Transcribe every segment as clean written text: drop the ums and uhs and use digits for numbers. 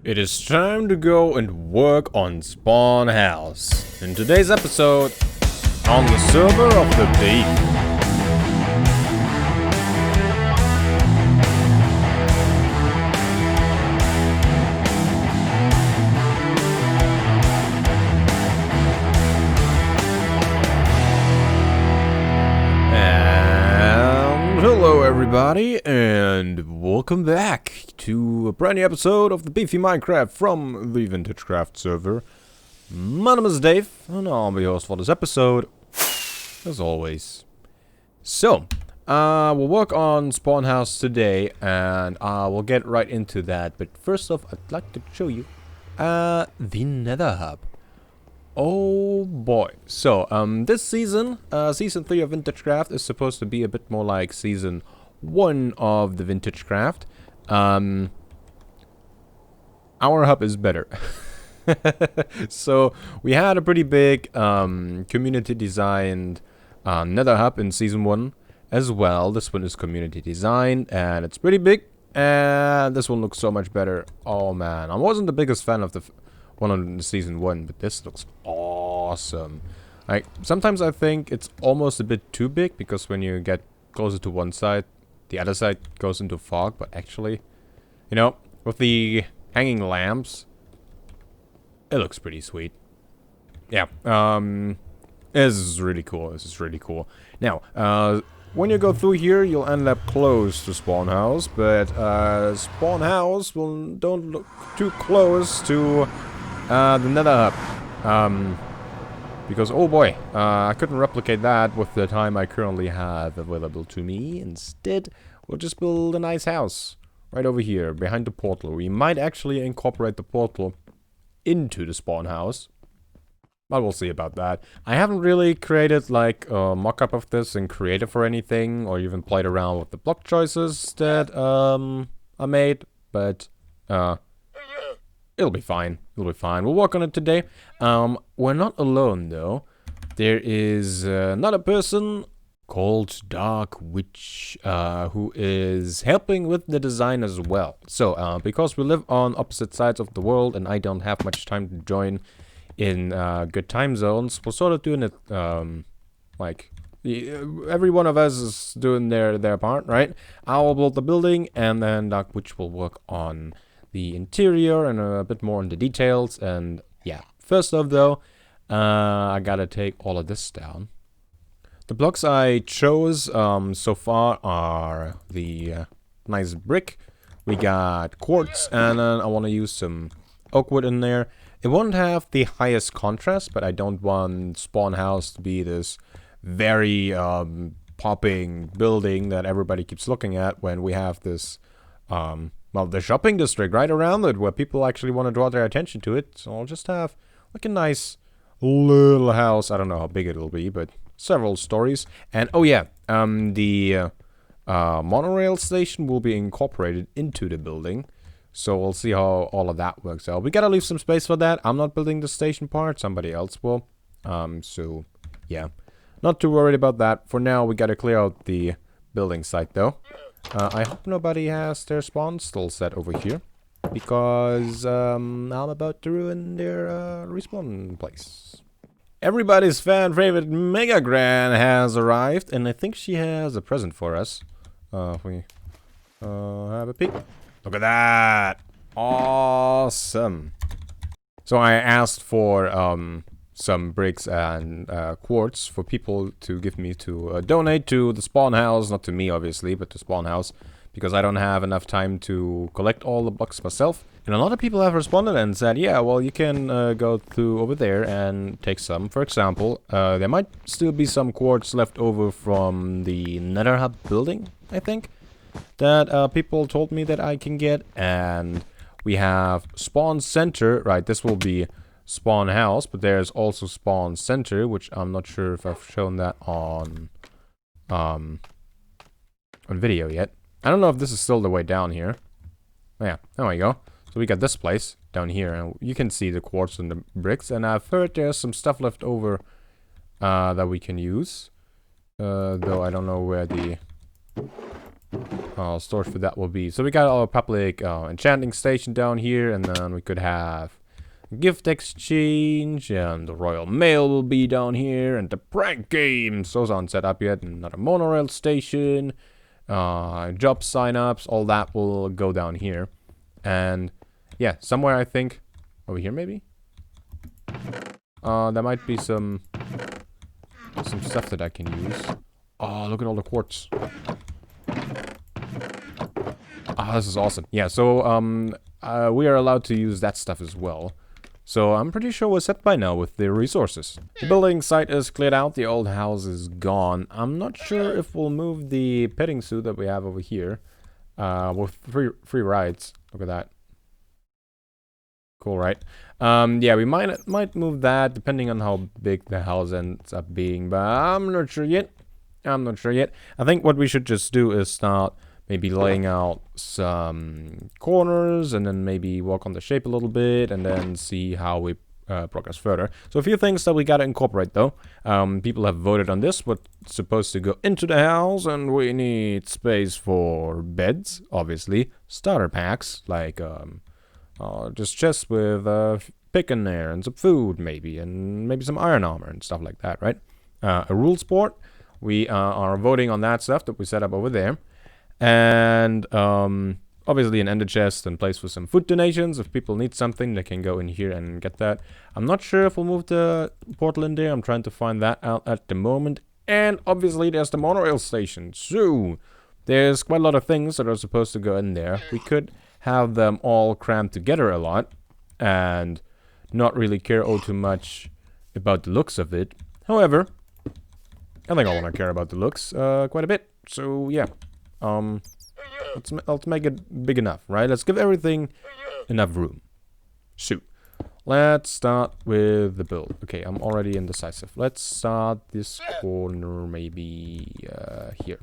It is time to go and work on Spawn House. In today's episode, on the server of the Beefy. Hello everybody, and welcome back to a brand new episode of the Beefy Minecraft from the VintageCraft server. My name is Dave, and I'll be your host for this episode, as always. So, we'll work on Spawn House today, and we'll get right into that. But first off, I'd like to show you the Nether Hub. Oh boy. So, this season, Season 3 of VintageCraft is supposed to be a bit more like Season 1 of the VintageCraft. Our hub is better. So, we had a pretty big community designed Nether Hub in Season 1 as well. This one is community designed, and it's pretty big. And this one looks so much better. Oh man, I wasn't the biggest fan of the one on Season 1, but this looks awesome. Like, sometimes I think it's almost a bit too big, because when you get closer to one side, the other side goes into fog. But actually, you know, with the hanging lamps, it looks pretty sweet. Yeah, this is really cool. This is really cool. Now, when you go through here, you'll end up close to Spawn House, but Spawn House don't look too close to the Nether Hub. Because, oh boy, I couldn't replicate that with the time I currently have available to me. Instead, we'll just build a nice house right over here, behind the portal. We might actually incorporate the portal into the Spawn House, but we'll see about that. I haven't really created, like, a mock-up of this in creative or anything, or even played around with the block choices that I made, but it'll be fine. It'll be fine. We'll work on it today. We're not alone, though. There is another person called Dark Witch, who is helping with the design as well. So, because we live on opposite sides of the world and I don't have much time to join in good time zones, we're sort of doing it, like, every one of us is doing their part, right? I will build the building, and then Dark Witch will work on the interior and a bit more on the details. And yeah, first off though, I gotta take all of this down. The blocks I chose so far are the nice brick. We got quartz, and then I want to use some oak wood in there. It won't have the highest contrast, but I don't want Spawn House to be this very popping building that everybody keeps looking at when we have this well, the shopping district right around it, where people actually want to draw their attention to it. So I'll just have like a nice little house. I don't know how big it'll be, but several stories. And oh yeah, the monorail station will be incorporated into the building. So we'll see how all of that works out. We gotta leave some space for that. I'm not building the station part, somebody else will. So yeah, not too worried about that. For now, we gotta clear out the building site though. I hope nobody has their spawn still set over here, because I'm about to ruin their respawn place. Everybody's fan favorite Mega Gran has arrived, and I think she has a present for us. If we have a peek. Look at that! Awesome! So I asked for some bricks and quartz for people to give me to donate to the Spawn House. Not to me, obviously, but to Spawn House, because I don't have enough time to collect all the blocks myself. And a lot of people have responded and said, yeah, well, you can go through over there and take some. For example, there might still be some quartz left over from the Nether Hub building, I think, that people told me that I can get. And we have Spawn Center, right? This will be Spawn House, but there's also Spawn Center, which I'm not sure if I've shown that on video yet. I don't know if this is still the way down here. Oh, yeah, there we go. So we got this place down here, and you can see the quartz and the bricks. And I've heard there's some stuff left over that we can use, though I don't know where the storage for that will be. So we got our public enchanting station down here, and then we could have gift exchange, and the Royal Mail will be down here, and the prank games. Those aren't set up yet. Another monorail station, job sign-ups, all that will go down here. And yeah, somewhere I think over here maybe. There might be some stuff that I can use. Oh, look at all the quartz. Ah, this is awesome. Yeah, so we are allowed to use that stuff as well. So I'm pretty sure we're set by now with the resources. The building site is cleared out. The old house is gone. I'm not sure if we'll move the petting zoo that we have over here. With free rides. Look at that. Cool, right? Yeah, we might move that depending on how big the house ends up being, but I'm not sure yet. I think what we should just do is start maybe laying out some corners, and then maybe work on the shape a little bit, and then see how we progress further. So a few things that we gotta incorporate though. People have voted on this, what's supposed to go into the house, and we need space for beds, obviously. Starter packs, like just chests with pick in there, and some food maybe, and maybe some iron armor and stuff like that, right? A rules board. We are voting on that stuff that we set up over there. And obviously an ender chest and place for some food donations. If people need something, they can go in here and get that. I'm not sure if we'll move the portal in there. I'm trying to find that out at the moment. And obviously there's the monorail station. So there's quite a lot of things that are supposed to go in there. We could have them all crammed together a lot and not really care too much about the looks of it. However, I think I want to care about the looks quite a bit. So yeah. Let's make it big enough, right? Let's give everything enough room. So, let's start with the build. Okay, I'm already indecisive. Let's start this corner maybe here.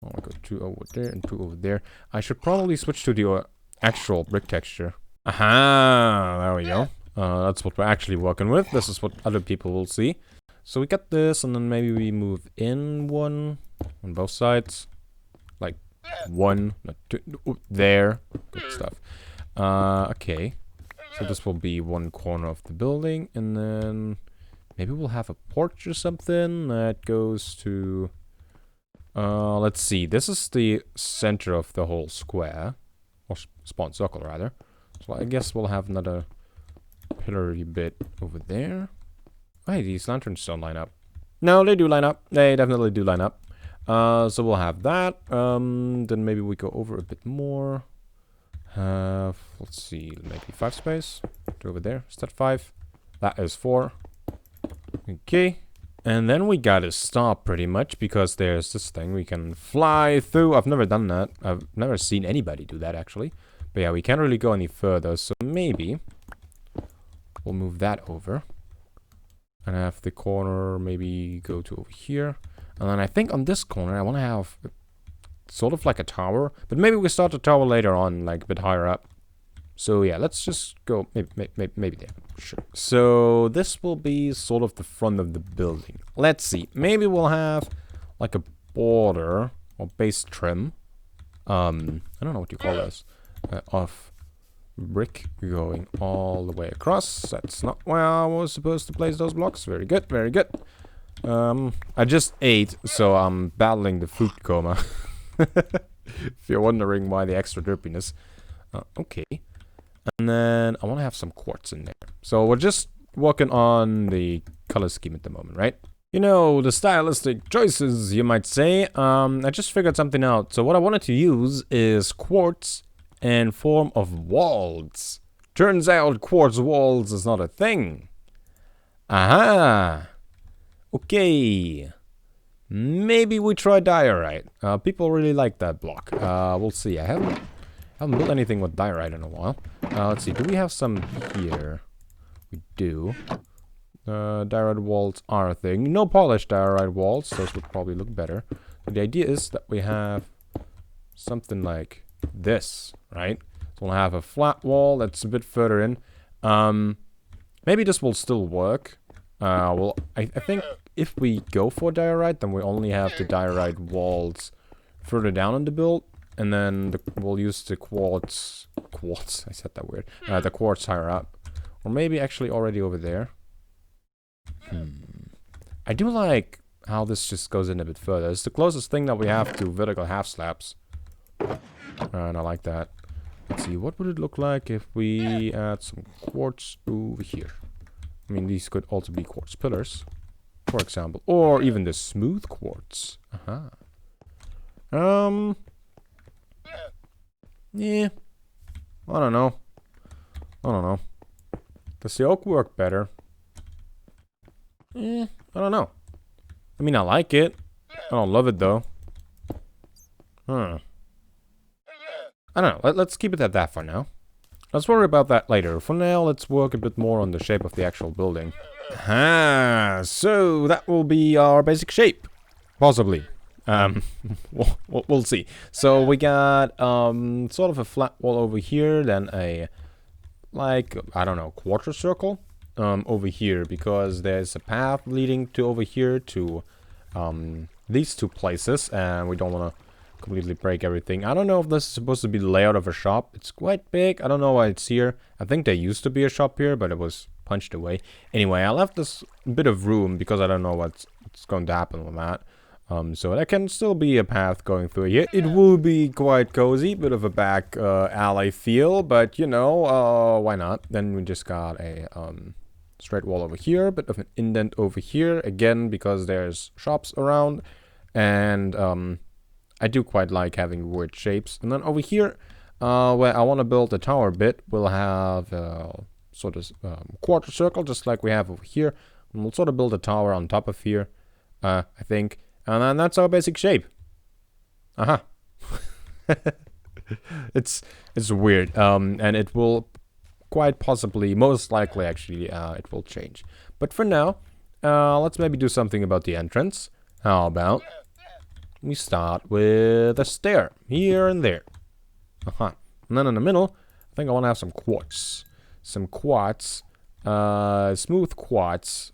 I'll go 2 over there and 2 over there. I should probably switch to the actual brick texture. Aha! There we go. That's what we're actually working with. This is what other people will see. So we got this, and then maybe we move in one on both sides. Like 1, not 2, there. Good stuff. Okay. So this will be one corner of the building, and then maybe we'll have a porch or something that goes to... let's see. This is the center of the whole square. Or spawn circle, rather. So I guess we'll have another pillar bit over there. Hey, these lanterns don't line up. No, they do line up. They definitely do line up. So we'll have that. Then maybe we go over a bit more. Let's see, maybe 5 space. Over there. Is that 5? That is 4. Okay. And then we gotta stop pretty much because there's this thing we can fly through. I've never done that. I've never seen anybody do that actually. But yeah, we can't really go any further. So maybe we'll move that over. And have the corner maybe go to over here. And then I think on this corner I want to have sort of like a tower. But maybe we start the tower later on, like a bit higher up. So yeah, let's just go maybe there. Sure. So this will be sort of the front of the building. Let's see. Maybe we'll have like a border or base trim. I don't know what you call this. Of brick going all the way across. That's not where I was supposed to place those blocks. Very good, very good. I just ate, so I'm battling the food coma. If you're wondering why the extra derpiness. Okay. And then I want to have some quartz in there. So we're just working on the color scheme at the moment, right? You know, the stylistic choices, you might say. I just figured something out. So what I wanted to use is quartz in form of walls. Turns out quartz walls is not a thing. Aha! Okay. Maybe we try diorite. People really like that block. We'll see. I haven't built anything with diorite in a while. Let's see. Do we have some here? We do. Diorite walls are a thing. No polished diorite walls. Those would probably look better. But the idea is that we have something like this, right? So we'll have a flat wall that's a bit further in. Maybe this will still work. Well, I think if we go for diorite, then we only have the diorite walls further down in the build, and then we'll use the quartz. I said that weird. The quartz higher up, or maybe actually already over there. I do like how this just goes in a bit further. It's the closest thing that we have to vertical half slabs. And I like that. Let's see, what would it look like if we add some quartz over here? I mean, these could also be quartz pillars, for example. Or even the smooth quartz. Yeah. I don't know. Does the oak work better? I don't know. I mean, I like it. I don't love it, though. I don't know. Let's keep it at that for now. Let's worry about that later. For now, let's work a bit more on the shape of the actual building. So that will be our basic shape. Possibly. We'll see. So we got sort of a flat wall over here, then a, like, I don't know, quarter circle over here, because there's a path leading to over here to these two places, and we don't want to completely break everything. I don't know if this is supposed to be the layout of a shop. It's quite big. I don't know why it's here. I think there used to be a shop here, but it was punched away. Anyway, I left this bit of room because I don't know what's going to happen with that. So there can still be a path going through here. It will be quite cozy, bit of a back alley feel, but you know, why not? Then we just got a straight wall over here, bit of an indent over here, again, because there's shops around, and I do quite like having weird shapes. And then over here, where I want to build a tower bit, we'll have sort of quarter circle, just like we have over here. And we'll sort of build a tower on top of here, I think. And then that's our basic shape. It's weird, and it will quite possibly, most likely actually, it will change. But for now, let's maybe do something about the entrance. How about we start with a stair here and there. And then in the middle, I think I want to have some quartz. Some quartz, smooth quartz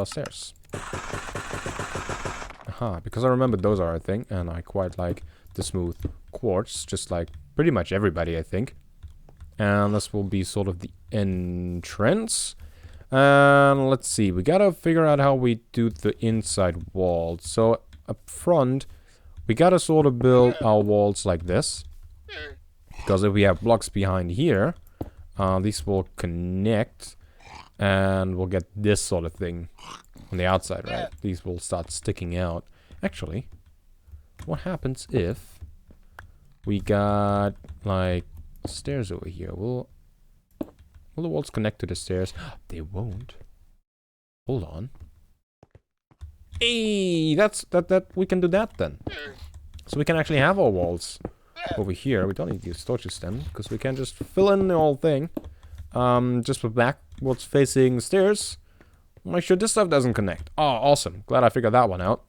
stairs. Because I remember those are a thing, and I quite like the smooth quartz, just like pretty much everybody, I think. And this will be sort of the entrance. And let's see, we gotta figure out how we do the inside wall. So up front, we gotta sort of build our walls like this. Because if we have blocks behind here, these will connect, and we'll get this sort of thing on the outside, right? These will start sticking out. Actually, what happens if we got, like, stairs over here? Will the walls connect to the stairs? They won't. Hold on. Hey, that we can do that then. So we can actually have our walls over here. We don't need to use torches then, because we can just fill in the whole thing. Just with backwards facing stairs. Make sure this stuff doesn't connect. Oh, awesome. Glad I figured that one out.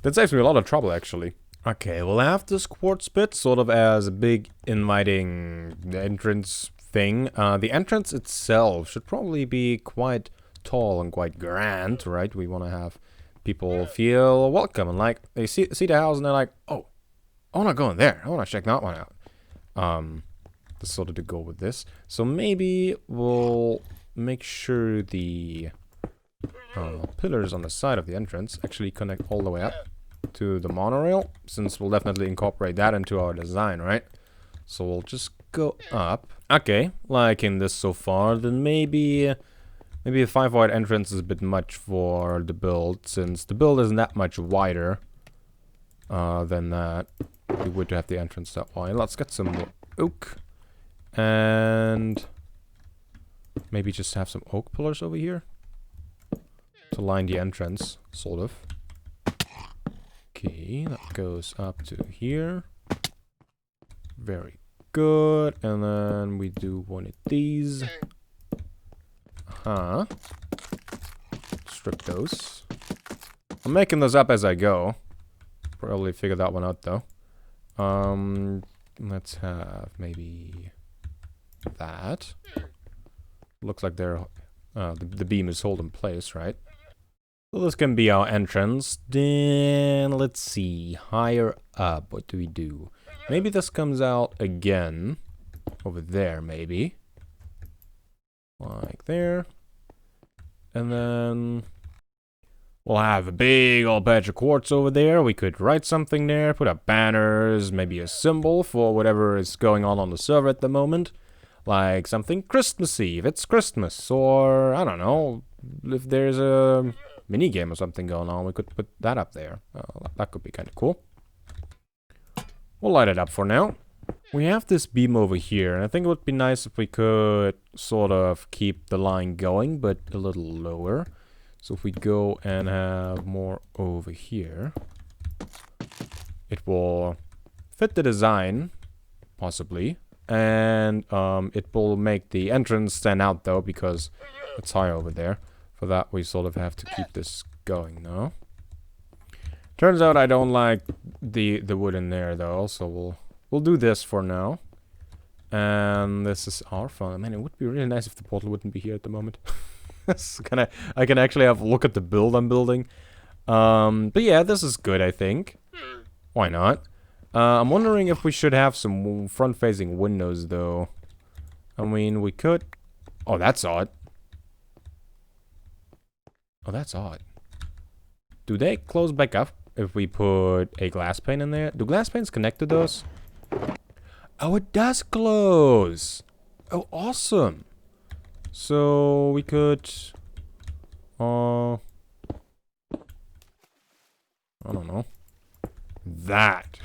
That saves me a lot of trouble, actually. Okay, we'll have this quartz bit sort of as a big inviting entrance thing. The entrance itself should probably be quite tall and quite grand, right? We want to have people feel welcome and like they see the house and they're like, oh, I want to go in there. I want to check that one out. That's sort of the goal with this. So maybe we'll make sure the pillars on the side of the entrance actually connect all the way up to the monorail, since we'll definitely incorporate that into our design, right? So we'll just go up. Okay, liking this so far. Then maybe a 5 wide entrance is a bit much for the build, since the build isn't that much wider than that. We would have the entrance that wide. Let's get some more oak, and maybe just have some oak pillars over here to line the entrance, sort of. Okay, that goes up to here. Very good. And then we do one of these. Strip those. I'm making those up as I go. Probably figure that one out though. Let's have maybe that. Looks like they're the beam is held in place, right? So this can be our entrance. Then let's see, higher up, what do we do? Maybe this comes out again. Over there, maybe. Like there. And then we'll have a big old patch of quartz over there. We could write something there, put up banners, maybe a symbol for whatever is going on the server at the moment. Like something Christmassy, if it's Christmas. Or, I don't know, if there's a mini game or something going on, we could put that up there. That could be kind of cool. We'll light it up for now. We have this beam over here, and I think it would be nice if we could sort of keep the line going, but a little lower. So if we go and have more over here, it will fit the design, possibly. And it will make the entrance stand out, though, because it's high over there. For that, we sort of have to keep this going now. Turns out I don't like the wood in there, though, so we'll do this for now. And this is our phone. Man, it would be really nice if the portal wouldn't be here at the moment. I can actually have a look at the build I'm building. But yeah, this is good, I think. Why not? I'm wondering if we should have some front-facing windows, though. I mean, we could... Oh, that's odd. Oh, that's odd. Do they close back up if we put a glass pane in there? Do glass panes connect to those? Oh, it does close! Oh, awesome! So, we could... I don't know. That!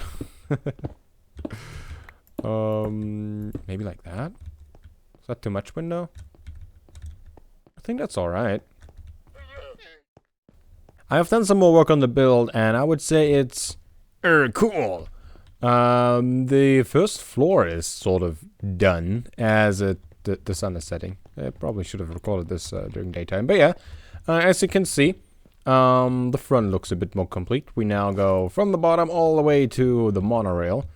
Maybe like that? Is that too much window? I think that's alright. I have done some more work on the build, and I would say it's cool. The first floor is sort of done as the sun is setting. I probably should have recorded this during daytime, but yeah, as you can see, the front looks a bit more complete. We now go from the bottom all the way to the monorail,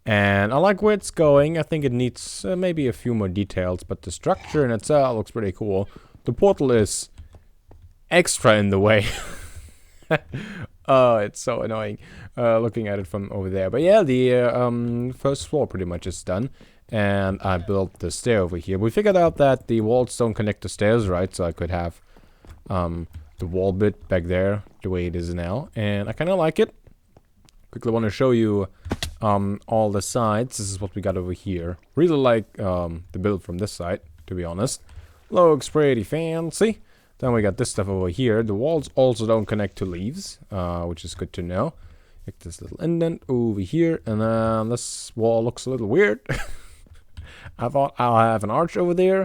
and I like where it's going. I think it needs maybe a few more details, but the structure in itself looks pretty cool. The portal is extra in the way. Oh, it's so annoying looking at it from over there. But yeah, the first floor pretty much is done. And I built the stair over here. We figured out that the walls don't connect to stairs, right? So I could have the wall bit back there the way it is now. And I kind of like it. Quickly want to show you all the sides. This is what we got over here. Really like the build from this side, to be honest. Looks pretty fancy. Then we got this stuff over here. The walls also don't connect to leaves, which is good to know. Like this little indent over here, and then this wall looks a little weird. I thought I'll have an arch over there.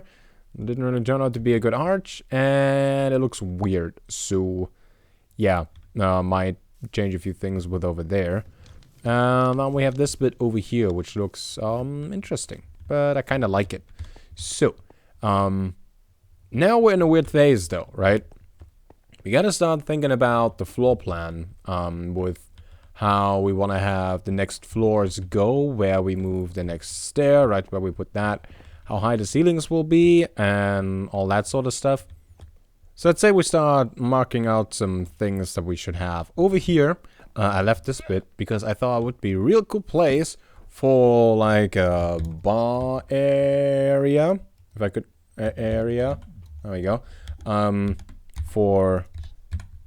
It didn't really turn out to be a good arch, and it looks weird. So, yeah, might change a few things with over there. Now we have this bit over here, which looks interesting, but I kind of like it. So, now we're in a weird phase though, right? We gotta start thinking about the floor plan with how we want to have the next floors go, where we move the next stair, right, where we put that, how high the ceilings will be, and all that sort of stuff. So let's say we start marking out some things that we should have. Over here, I left this bit because I thought it would be a real cool place for like a bar area. If I could, area. There we go. For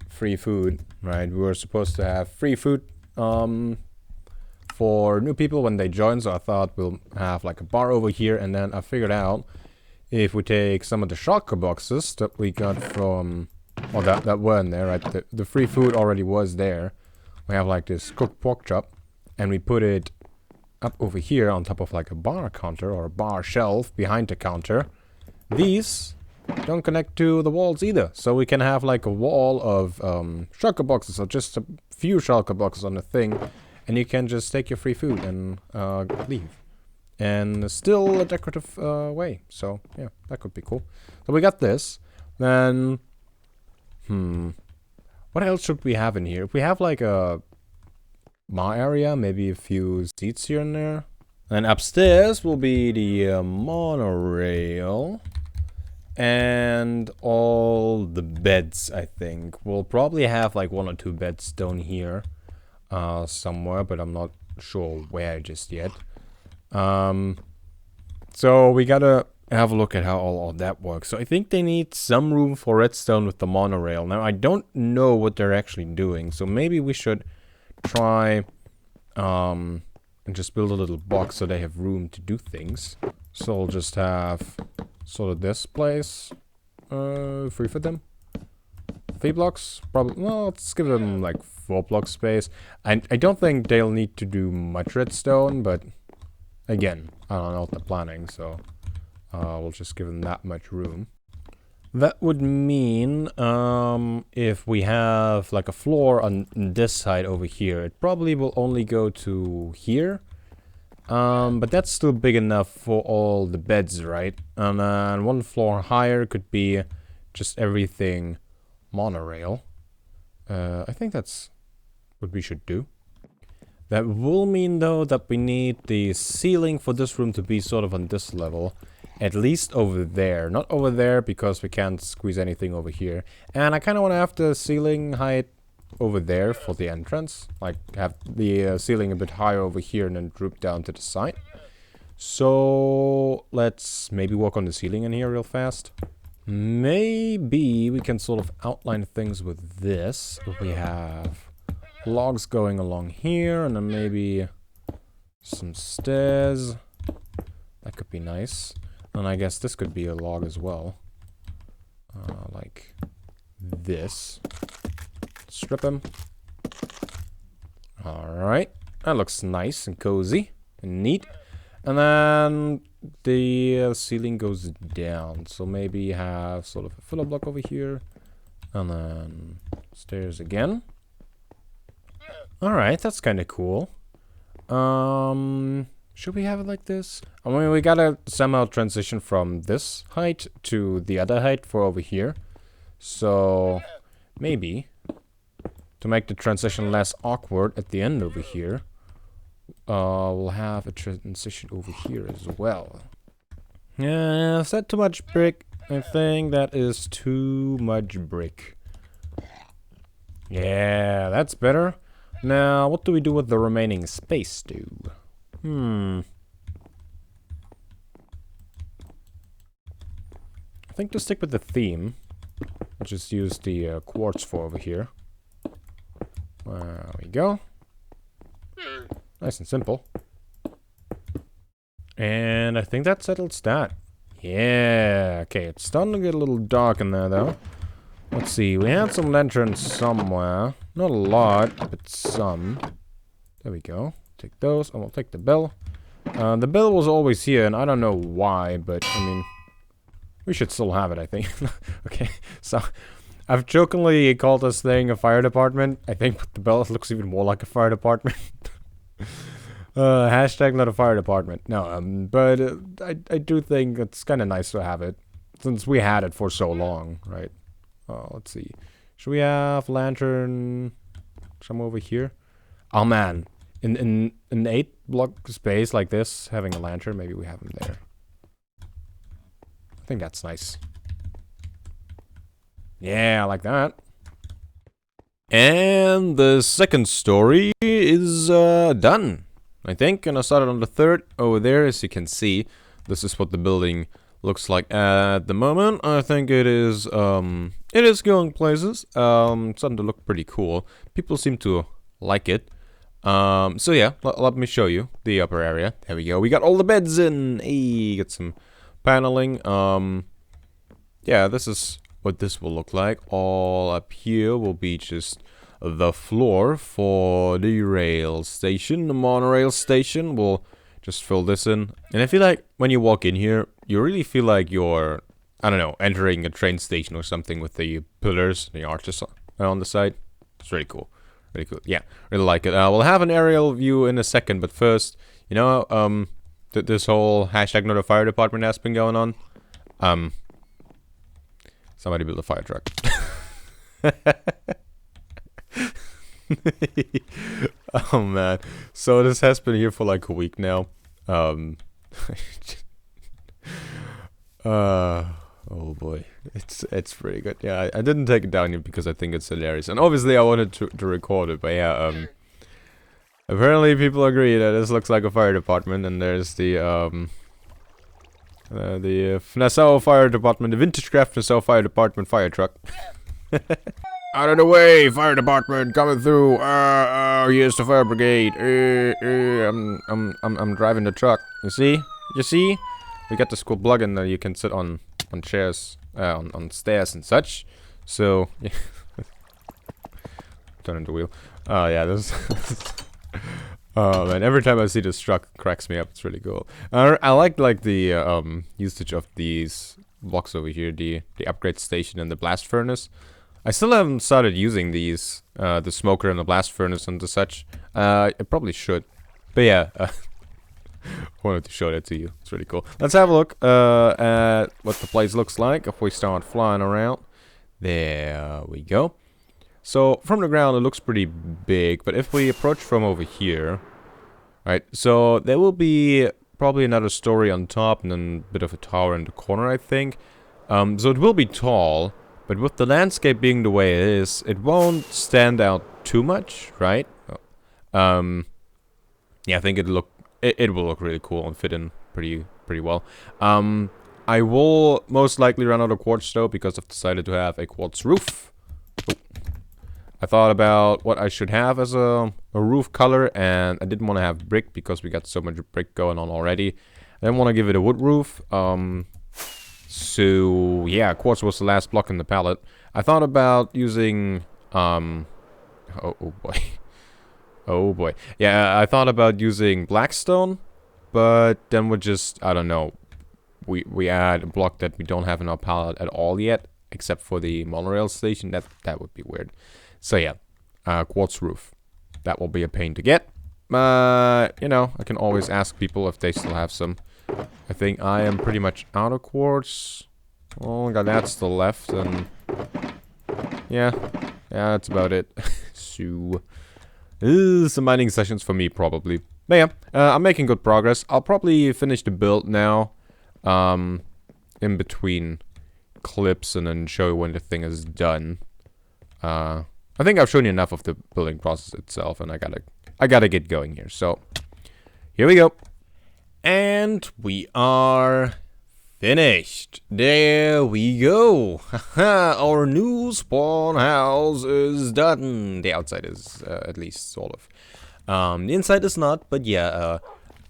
free food, right? We were supposed to have free food for new people when they join, so I thought we'll have like a bar over here, and then I figured out if we take some of the shulker boxes that we got from, well, that were in there, right? The free food already was there. We have like this cooked pork chop, and we put it up over here on top of like a bar counter or a bar shelf behind the counter. These don't connect to the walls either, so we can have like a wall of shulker boxes, or just a few shulker boxes on the thing, and you can just take your free food and leave. And still a decorative way, so yeah, that could be cool. So we got this. Then, what else should we have in here? If we have like a bar area, maybe a few seats here and there. And upstairs will be the monorail. And all the beds, I think. We'll probably have like 1 or 2 beds down here. somewhere, but I'm not sure where just yet. So we gotta have a look at how all of that works. So I think they need some room for redstone with the monorail. Now I don't know what they're actually doing, so maybe we should try and just build a little box so they have room to do things. So I'll just have sort of this place 3 for them. 3 blocks, probably. Well, let's give them like 4 block space. I don't think they'll need to do much redstone, but again, I don't know what they're planning, so we'll just give them that much room. That would mean if we have like a floor on this side over here, it probably will only go to here. But that's still big enough for all the beds, right? And then 1 floor higher could be just everything monorail. I think that's what we should do. That will mean though that we need the ceiling for this room to be sort of on this level. At least over there. Not over there because we can't squeeze anything over here. And I kind of want to have the ceiling height over there for the entrance. Like have the ceiling a bit higher over here and then droop down to the side. So let's maybe work on the ceiling in here real fast. Maybe we can sort of outline things with this. We have logs going along here and then maybe some stairs. That could be nice. And I guess this could be a log as well. Like this. Strip him. Alright. That looks nice and cozy and neat. And then the ceiling goes down. So maybe have sort of a filler block over here. And then stairs again. Alright, that's kind of cool. Should we have it like this? I mean, we gotta somehow transition from this height to the other height for over here. So, maybe, to make the transition less awkward at the end over here, we'll have a transition over here as well. Yeah, is that too much brick? I think that is too much brick. Yeah, that's better. Now, what do we do with the remaining space, dude? I think to stick with the theme, I'll just use the quartz for over here. There we go. Nice and simple. And I think that settles that. Yeah, okay, it's starting to get a little dark in there though. Let's see, we had some lanterns somewhere. Not a lot, but some. There we go. Take those, and we'll take the bell. The bell was always here, and I don't know why, but, I mean, we should still have it, I think. Okay, so, I've jokingly called this thing a fire department. I think with the bell, it looks even more like a fire department. Hashtag not a fire department. No, but I do think it's kind of nice to have it, since we had it for so long, right? Let's see. Should we have lantern somewhere over here? Oh, man. In an 8 block space like this, having a lantern, maybe we have him there. I think that's nice. Yeah, I like that. And the second story is done, I think. And I started on the third over there, as you can see. This is what the building looks like at the moment. I think it is going places. It's starting to look pretty cool. People seem to like it. So yeah, let me show you the upper area. There we go. We got all the beds in. Hey, got some paneling. Yeah, this is what this will look like. All up here will be just the floor for the rail station. The monorail station. We'll just fill this in. And I feel like when you walk in here, you really feel like you're, I don't know, entering a train station or something with the pillars, the arches on the side. It's really cool. Really cool. Yeah, really like it. We'll have an aerial view in a second, but first, you know, this whole hashtag not a fire department has been going on. Somebody build a fire truck. Oh man. So this has been here for like a week now. Oh boy, it's pretty good. Yeah, I didn't take it down yet because I think it's hilarious, and obviously I wanted to record it. But yeah, Apparently, people agree that this looks like a fire department, and there's the Fnassau fire department, the VintageCraft Fnassau fire department fire truck. Out of the way, fire department coming through. Here's the fire brigade. I'm driving the truck. You see? You see? We got this cool plug-in that you can sit on chairs, on stairs and such. So, yeah. Turn the wheel. Oh yeah, this. Oh man, every time I see this truck, it cracks me up. It's really cool. I like the usage of these blocks over here, the upgrade station and the blast furnace. I still haven't started using these, the smoker and the blast furnace and the such. I probably should, but yeah, wanted to show that to you. It's really cool. Let's have a look at what the place looks like if we start flying around. There we go. So from the ground it looks pretty big, but if we approach from over here, right, so there will be probably another story on top and then a bit of a tower in the corner, I think. So it will be tall, but with the landscape being the way it is, it won't stand out too much, right? Yeah, I think it will look really cool and fit in pretty well. I will most likely run out of quartz though, because I've decided to have a quartz roof. I thought about what I should have as a roof color, and I didn't want to have brick because we got so much brick going on already. I didn't want to give it a wood roof. So yeah, quartz was the last block in the palette. I thought about using oh boy. Oh boy. Yeah, I thought about using blackstone, but then we'll just, I don't know, we add a block that we don't have in our palette at all yet, except for the monorail station. That would be weird. So yeah, quartz roof. That will be a pain to get. You know, I can always ask people if they still have some. I think I am pretty much out of quartz. Oh, got that still left, and yeah, that's about it. So, some mining sessions for me probably. But yeah, I'm making good progress. I'll probably finish the build now, in between clips, and then show you when the thing is done. I think I've shown you enough of the building process itself, and I gotta get going here. So, here we go. And we are finished. There we go. Our new spawn house is done. The outside is, at least, sort of. The inside is not, but yeah,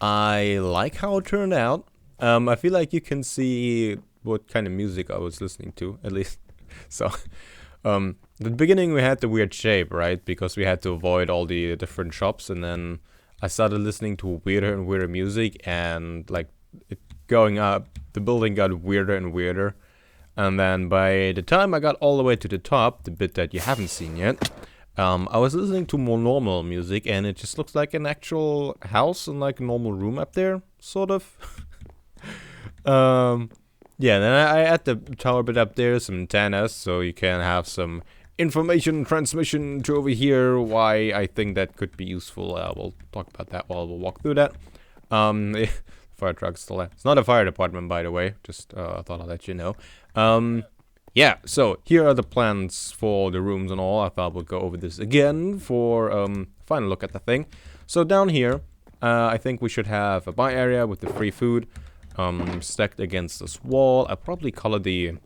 I like how it turned out. I feel like you can see what kind of music I was listening to, at least. So, at the beginning we had the weird shape, right? Because we had to avoid all the different shops, and then I started listening to weirder and weirder music, and like it going up, the building got weirder and weirder. And then by the time I got all the way to the top, the bit that you haven't seen yet, I was listening to more normal music, and it just looks like an actual house and like a normal room up there, sort of. Yeah, then I add the tower bit up there, some antennas, so you can have some information transmission to over here. Why I think that could be useful. We'll talk about that while we'll walk through that. Fire truck's still there. It's not a fire department, by the way. Just thought I'd let you know. Yeah, so here are the plans for the rooms and all. I thought we'll go over this again for final look at the thing. So down here, I think we should have a buy area with the free food. Stacked against this wall. I'll probably color the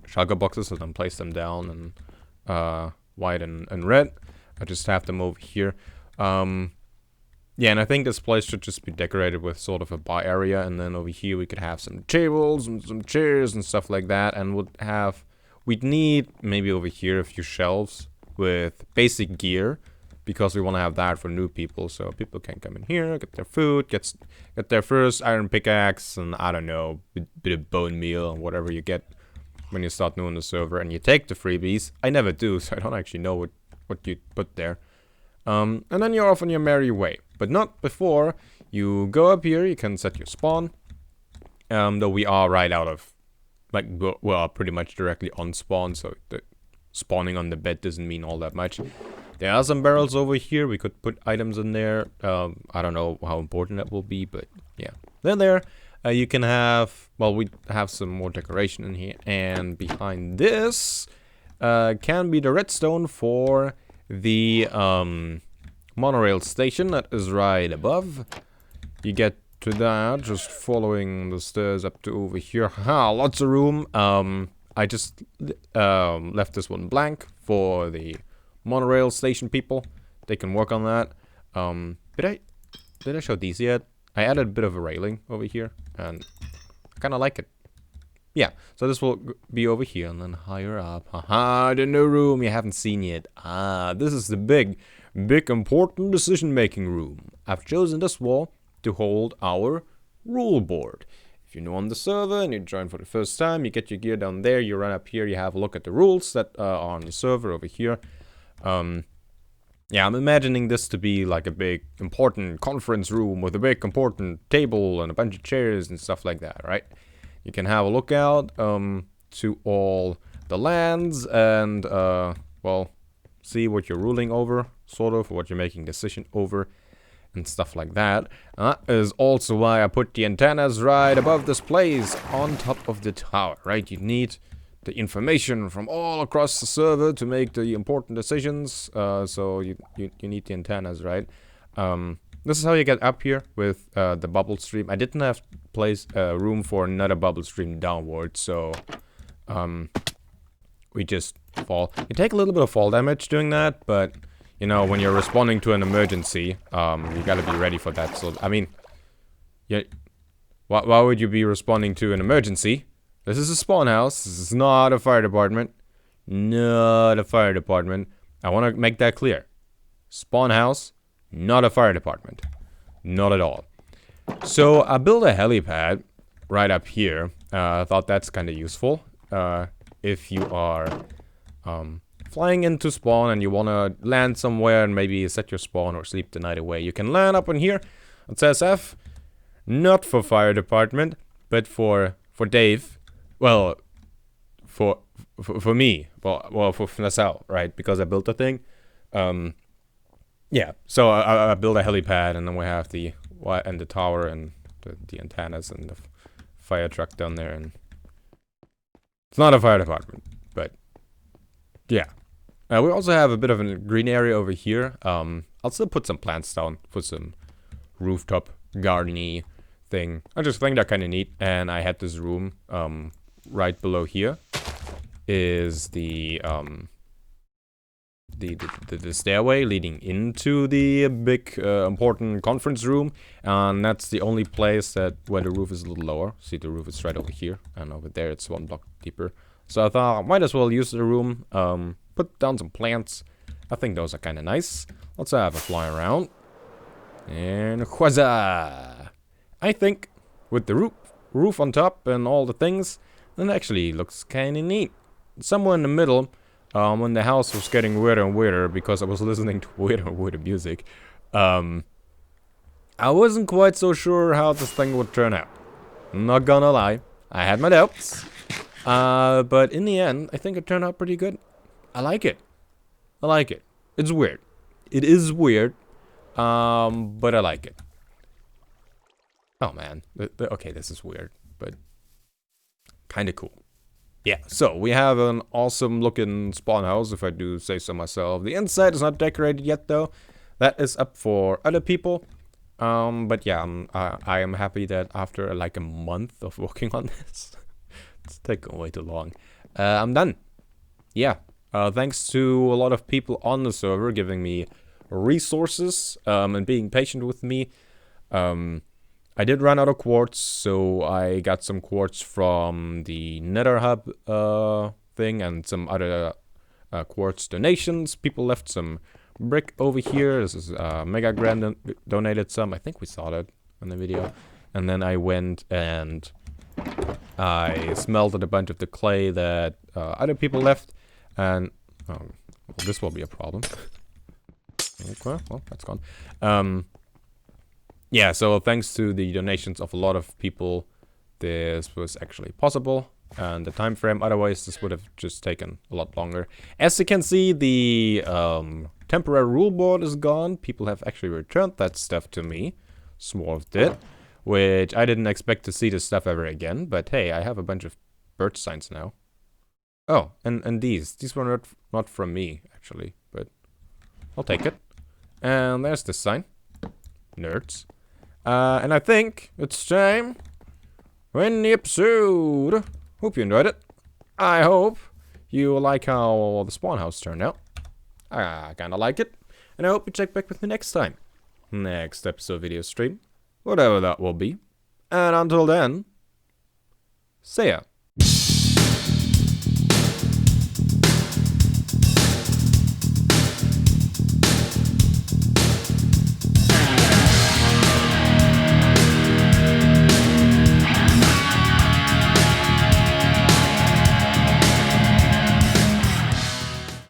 shulker boxes and then place them down in white and red. I just have them over here. Yeah, and I think this place should just be decorated with sort of a bar area, and then over here we could have some tables and some chairs and stuff like that, and we'd need maybe over here a few shelves with basic gear, because we want to have that for new people, so people can come in here, get their food, get their first iron pickaxe, and I don't know, bit of bone meal, and whatever you get when you start new on the server, and you take the freebies. I never do, so I don't actually know what you put there. And then you're off on your merry way, but not before you go up here. You can set your spawn, though we are right out of, like, we're pretty much directly on spawn, so the spawning on the bed doesn't mean all that much. There are some barrels over here. We could put items in there. I don't know how important that will be, but yeah. Then there, you can have, well, we have some more decoration in here. And behind this can be the redstone for the monorail station that is right above. You get to that just following the stairs up to over here. Ha, lots of room. I just left this one blank for the monorail station people. They can work on that. Did I show these yet? I added a bit of a railing over here, and I kind of like it. Yeah, so this will be over here, and then higher up. Haha, the new room you haven't seen yet. Ah, this is the big important decision-making room. I've chosen this wall to hold our rule board. If you're new on the server and you join for the first time, you get your gear down there, you run up here, you have a look at the rules that are on the server over here. Yeah, I'm imagining this to be like a big important conference room with a big important table and a bunch of chairs and stuff like that, right? You can have a look out to all the lands and, well, see what you're ruling over, sort of, what you're making decision over, and stuff like that. And that is also why I put the antennas right above this place, on top of the tower, right? You need the information from all across the server to make the important decisions, so you need the antennas, right? This is how you get up here with the bubble stream. I didn't have room for another bubble stream downwards, so we just fall. You take a little bit of fall damage doing that, but you know, when you're responding to an emergency, you gotta be ready for that. So, I mean, yeah, why would you be responding to an emergency? This is a spawn house. This is not a fire department. Not a fire department. I want to make that clear. Spawn house, not a fire department. Not at all. So I built a helipad right up here. I thought that's kind of useful. If you are flying into spawn and you want to land somewhere and maybe set your spawn or sleep the night away, you can land up in here. It says F. Not for fire department, but for Dave. Well, for me, well, for Fnassau, right? Because I built the thing. Yeah, so I built a helipad, and then we have the tower and the antennas and the fire truck down there. And it's not a fire department, but yeah. We also have a bit of a green area over here. I'll still put some plants down for some rooftop garden-y thing. I just think they're kind of neat. And I had this room right below here is the stairway leading into the big important conference room, and that's the only place where the roof is a little lower. See, the roof is right over here, and over there it's one block deeper. So I thought I might as well use the room, put down some plants. I think those are kind of nice. Let's have a fly around. And huzzah! I think with the roof on top and all the things, it actually looks kind of neat. Somewhere in the middle, when the house was getting weirder and weirder because I was listening to weirder and weirder music, I wasn't quite so sure how this thing would turn out. Not gonna lie, I had my doubts. But in the end, I think it turned out pretty good. I like it. I like it. It's weird. It is weird, but I like it. Oh man, okay, this is weird, but kind of cool. Yeah, so we have an awesome looking spawn house, if I do say so myself. The inside is not decorated yet, though. That is up for other people. But yeah, I am happy that after like a month of working on this, it's taken way too long. I'm done. Yeah, thanks to a lot of people on the server giving me resources and being patient with me. I did run out of quartz, so I got some quartz from the Nether Hub thing and some other quartz donations. People left some brick over here. This is Mega Grand donated some. I think we saw that in the video. And then I went and I smelted a bunch of the clay that other people left. And well, this will be a problem. Okay, well, that's gone. Yeah, so thanks to the donations of a lot of people, this was actually possible. And the time frame, otherwise this would have just taken a lot longer. As you can see, the temporary rule board is gone. People have actually returned that stuff to me. Smorf did, which I didn't expect to see this stuff ever again. But hey, I have a bunch of birch signs now. Oh, and these were not from me, actually, but I'll take it. And there's the sign. Nerds. And I think it's time to end the episode. Hope you enjoyed it. I hope you like how the spawn house turned out. I kinda like it. And I hope you check back with me next time. Next episode video stream. Whatever that will be. And until then, see ya.